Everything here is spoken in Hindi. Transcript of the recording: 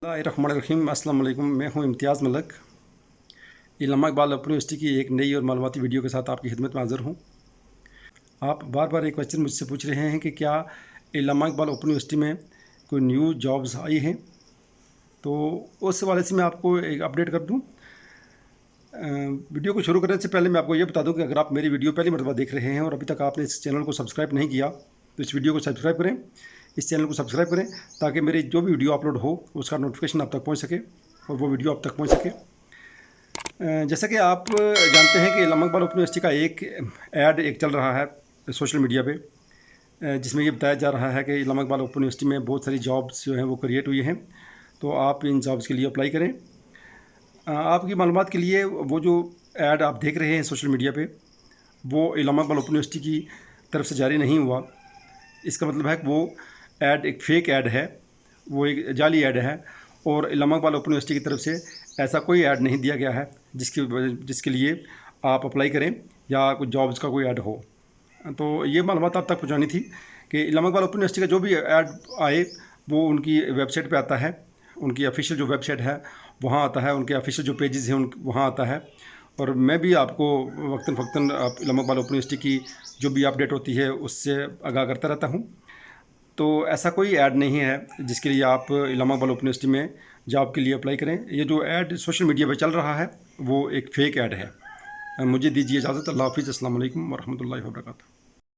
बिस्मिल्लाहिर्रहमानिर्रहीम। अस्सलाम वालेकुम। मैं हूं इम्तियाज़ मलिक। इल्लामा इक़बाल ओपन यूनिवर्सिटी की एक नई और मालूमाती वीडियो के साथ आपकी खिदमत में हाज़िर हूं। आप बार बार एक क्वेश्चन मुझसे पूछ रहे हैं कि क्या इल्लामा इक़बाल ओपन यूनिवर्सिटी में कोई न्यू जॉब्स आई हैं, तो उस हवाले से मैं आपको एक अपडेट कर दूं। वीडियो को शुरू करने से पहले मैं आपको ये बता दूं कि अगर आप मेरी वीडियो पहली मरतबा देख रहे हैं और अभी तक आपने इस चैनल को सब्सक्राइब नहीं किया, तो इस वीडियो को सब्सक्राइब करें, इस चैनल को सब्सक्राइब करें, ताकि मेरी जो भी वीडियो अपलोड हो उसका नोटिफिकेशन आप तक पहुंच सके और वो वीडियो आप तक पहुंच सके। जैसा कि आप जानते हैं कि इल्लामा इक़बाल ओपन यूनिवर्सिटी का एक चल रहा है सोशल मीडिया पे, जिसमें ये बताया जा रहा है कि इल्लामा इक़बाल ओपन यूनिवर्सिटी में बहुत सारी जॉब्स जो हैं वो क्रिएट हुई हैं, तो आप इन जॉब्स के लिए अप्लाई करें। आपकी मालूमात के लिए, वो जो ऐड आप देख रहे हैं सोशल मीडिया पे, वो इल्लामा इक़बाल ओपन यूनिवर्सिटी की तरफ से जारी नहीं हुआ। इसका मतलब है कि वो ऐड एक फ़ेक ऐड है, वो एक जाली ऐड है, और इल्लामा इक़बाल ओपन यूनिवर्सिटी की तरफ से ऐसा कोई ऐड नहीं दिया गया है जिसके लिए आप अप्लाई करें या कुछ जॉब्स का कोई ऐड हो। तो ये मालूमात आप तक पहुँचानी थी कि इल्लामा इक़बाल ओपन यूनिवर्सिटी का जो भी ऐड आए वो उनकी वेबसाइट पे आता है, उनकी ऑफिशियल जो वेबसाइट है वहाँ आता है, उनके ऑफिशियल जो पेजेस हैं वहाँ आता है। और मैं भी आपको वक्तन फ़क्तन इल्लामा इक़बाल ओपन यूनिवर्सिटी की जो भी अपडेट होती है उससे आगाह करता रहता हूँ। तो ऐसा कोई ऐड नहीं है जिसके लिए आप इल्लामा इक़बाल ओपन यूनिवर्सिटी में जॉब के लिए अप्लाई करें। ये जो ऐड सोशल मीडिया पे चल रहा है वो एक फ़ेक ऐड है। मुझे दीजिए इजाज़त। अल्लाह हाफ़िज़। अस्सलाम वालेकुम व रहमतुल्लाहि व बरकातहू।